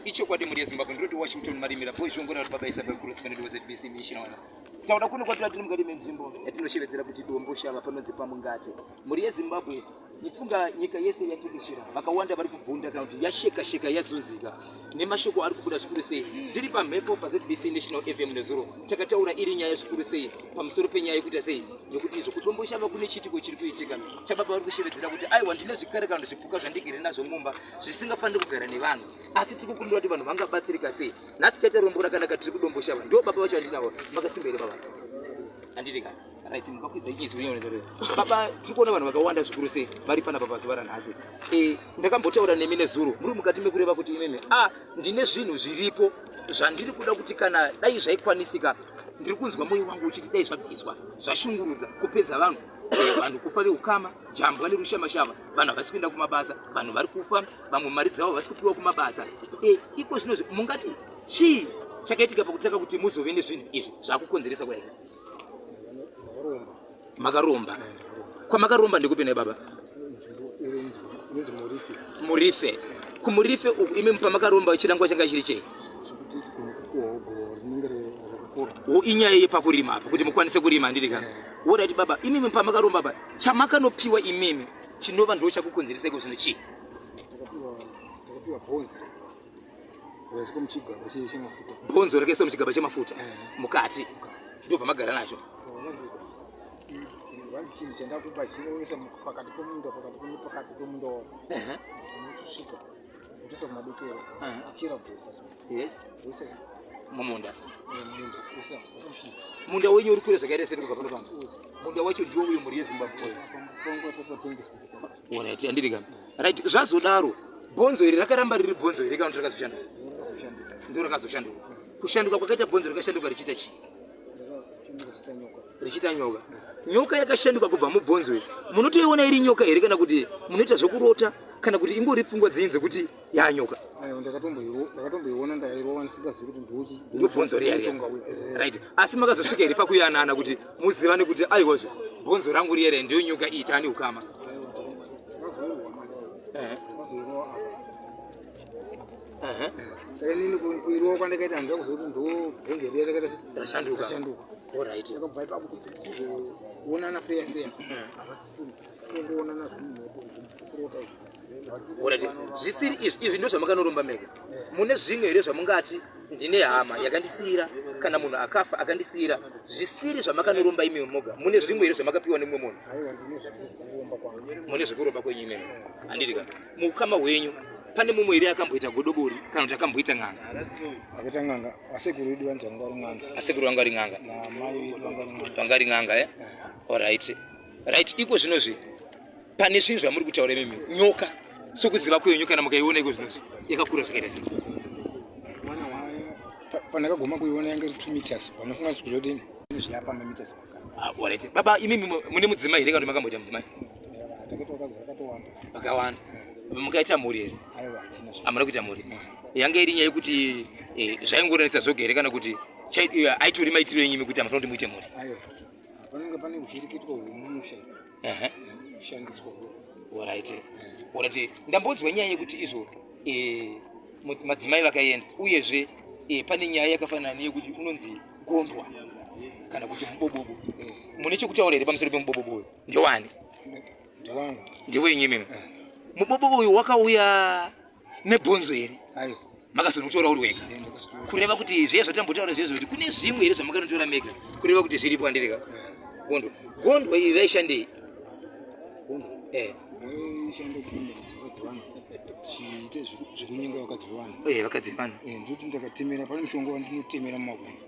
icho kwadi muri Zimbabwe ndoti Washington marimira boy shongora baba Isabel Cruz kana ndiwe ZBC mission wana tauda kuno kwatira tiri mukati menzvimbo yatinoshevedzera kuti dombo shava panodzi pamungate muri Zimbabwe nifunga nyika yese yatikushira vakawanda vari kubvunda kana kuti yasheka yazunzika nemashoko ari kubuda zvikuru sei ndiri pamhepo pa ZBC National FM nezuro takataura iri nyaya zvikuru sei pamusoro penyaya yekuita sei yekuti izvo kudombo shava kune chitiko chiri kuitika chababa vari kushevedzera kuti aiwa ndine zvikare kana zvipuka zvandigere nazvo mumba zvisingafaniri kugara nevanhu asi tiri kukumbira kuti vanhu vangabatsirika sei nhasi taita rombo rakanaka tiri kudombo shava ndo baba vacho andinavo makasimba here baba anditi kana right mukakwidza izwi yonezero baba tikuona vanhu vakawanda zvikuru sei vari pana baba zuva ranhasi ndakambotaura nemi nezuro muri mukati mekureva kuti imeme ndine zvinhu zviripo zvandiri kuda kuti kana dai zvaikwanisika ndiri kunzwa mwoyo wangu uchiti dai zvabviswa zvashungurudza kupedza vanhu vanhu kufa veukama jambwa nerushama-shava vanhu havasi kuenda kumabasa vanhu vari kufa vamwe mari dzavo vasi kupiwa kumabasa iko zvinozvi mungati chii chakaitika pakutanga kuti muzove nezvinhu izvi zvakukonzeresa kudai makaromba kwamakaromba ndikupinai baba murife kumurife uku imi pamakaromba chirangwa changa chiri chei inyaya yepakurima apa kuti mukwanise kurima handiri kana orati baba imimi pamakaromba apa chamakanopiwa imimi chinova ndo chakukonzereseko zvino chii bhonzo rakaiswa muchigaba chemafuta mukati ndobva magara nacho chinhu chandakupa chinoisa pakati pomundo unosvika utoisa kumadokero achira yes mumunda munda wenyu uri kure zvakaita sei kubva pano pano munda wacho ndiwo uyu muri yeZimbabwe right andiri kana right zvazodaro bhonzo iri rakaramba riri bhonzo iri kana rakazoshanduka ndo rakazoshanduka kushanduka kwakaita bhonzo rakashanduka richiita chii richiita nyoka yakashanduka kubva mubhonzo iri munotoiona iri nyoka here kana kuti munoita zvokurota kana kuti ingori pfungwa dzenyu dzekuti yanyoka ndakatomboiona ndairova ndisingazivi kuti ndobhonzo riya right asi makazosvika here pakuyanana kuti muzivane kuti aiwazvo bhonzo rangu riya ndiyo nyoka iitani ukama saka nini kuirova kwandakaita ndakakuziva kuti ndo bhonzo riya rakaita rashanduka alright sakabva ipapo kuonana feya kuonana kurota alright zvisiri izvi ndo zvamakanoromba mega mune zvimwe here zvamungati ndine hama yakandisiyira kana munhu akafa akandisiyira zvisiri zvamakanoromba imwe moga mune zvimwe here zvamakapiwa nemumwe munhu mune zvekuromba kwenyu imwe handiti kana mukama hwenyu pane mumwe here akamboita godobori kana kuti akamboita ng'anga akaita ng'anga asekuru vedu vanzi vanga vari ng'anga asekuru vanga vari ng'anga namai vedu vanga vari ng'anga alright right iko zvinozvi pane zvinhu zvamuri kutaura imimi nyoka sokuziva kwenyu kana mukaiona iko zvinozvi yakakura zvakaita sei pandakagoma kuiona yange iri 2 meters panofunga kuti zviapa mameters alright baba imimi mune mudzimai here kana kuti makamboita mudzimai takaita vakadzi vakatowanda vakawanda mukaita mhuri here hamuna kuita mhuri yange iri nyaya yekuti zvaingoranetsa zvoga here kana kuti aitori maitiro enyimi kuti hamatoda kuti muite mhuri panenge pane uchirikitwa hwemumusha kushandiswa alright ndambonzwa nyaya yekuti izvo madzimai vakaenda uyezve pane nyaya yakafanana neyekuti unonzi gondwa kana kuti mubobobo mune chekutaura here pamusoro pemubobobo uyu ndewani ndewenyu imimi mubobobo uyu wakauya nebhonzo here makazonotora uri wega kureva kuti zviya zvatambotaura zvezvo kuti kune zvimwe here zvamakanotora mega kureva kuti zviripo handireka gondwa iri raishandei chiite zvekunyenga vakadzivana vakadzivana ndoti ndakatemera pane mushonga wandinotemera mumakumbo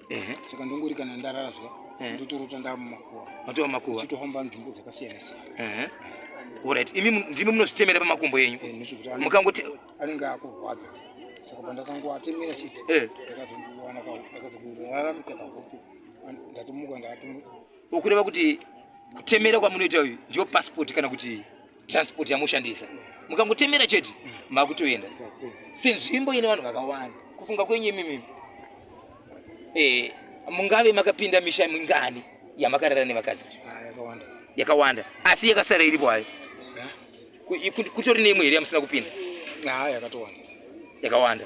saka ndongori kana ndararazva ndotorota ndamumakuva matova makuva chitohamba nzvimbo dzakasiyana siyana alright imi ndimi munozvitemera pamakumbo enyu mukangoti anenge akurwadza saka pandakangoatemera chiti ndakazondowana ndakazokurara kuita kahope ndatomuka ukureva kuti kutemera kwamunoita uyu ndiyo passport kana kuti transport yamushandisa mukangotemera chete makutoenda senzvimbo ine vanhu vakawanda kufunga kwenyu imimi mungave makapinda misha mingani yamakarara nevakadzi yakawanda asi yakasara iripo hayo kutori neimwe here yamusina kupinda yakatowanda yakawanda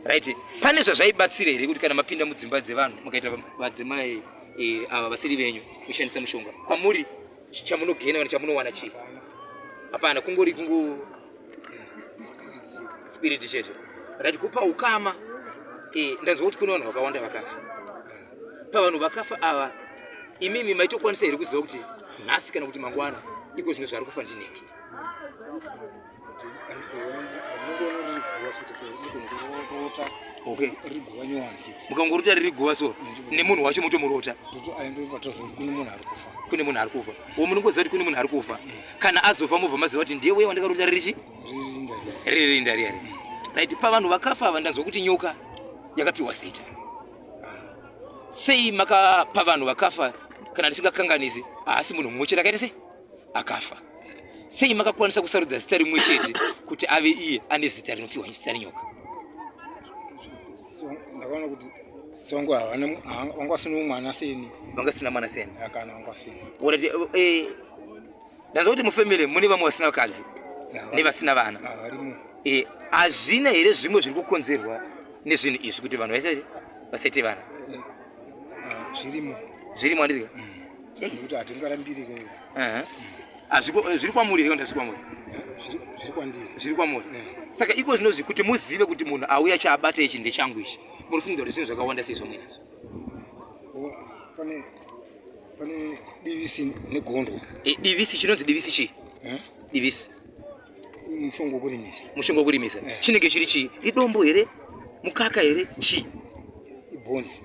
right pane zvaibatsira here kuti kana mapinda mudzimba dzevanhu mukaita vadzimai ava vasiri venyu kushandisa mushonga kwamuri chamunogena kana chamunowana chii hapana kungori spirit chete right kupa ukama ndanzwa kuti kune vanhu vakawanda vakafa pavanhu vakafa ava imimi maitokwanisa here kuziva kuti nhasi kana kuti mangwana iko zvino zvari kufa ndineki okay mukangoruta riri guva so nemunhu wacho mutomurota kune munhu ari kufa uwo munongoziva kuti kune munhu ari kufa kana azofa mubva maziva kuti ndiye uye wandakaruta ririchi riri ndariari right pavanhu vakafa ava ndanzwa kuti nyoka yakapiwa zita sei makapa vanhu vakafa kana ndisingakanganisi asi munhu mumwe chete akaita sei akafa sei makakwanisa kusarudza zita rimwe chete kuti ave iye ane zita rinopiwa zita renyoka ndakaona kuti songo vangasina mwana seni vangasina mwana seni akana vangasina urati ndanzwa kuti mufamily mune vamwe vasina vakadzi nevasina vana hazvina here zvimwe zviri kukonzerwa nezvinhu izvi kuti vanhu vasaite vana zvirimo handiri kuti hatingarambiri zviri kwamuri here ndazviri kwamuri zviri kwamuri saka iko zvinozvi kuti muzive kuti munhu auya chaabata ichi ndechangu ichi munofunga kuti zvinhu zvakawanda sei zvamwe nazvo pane divisi negondwa divisi chinonzi divisi chii divisi mushonga wokurimisa chinenge chiri chii idombo here mukaka here chii ibhonzi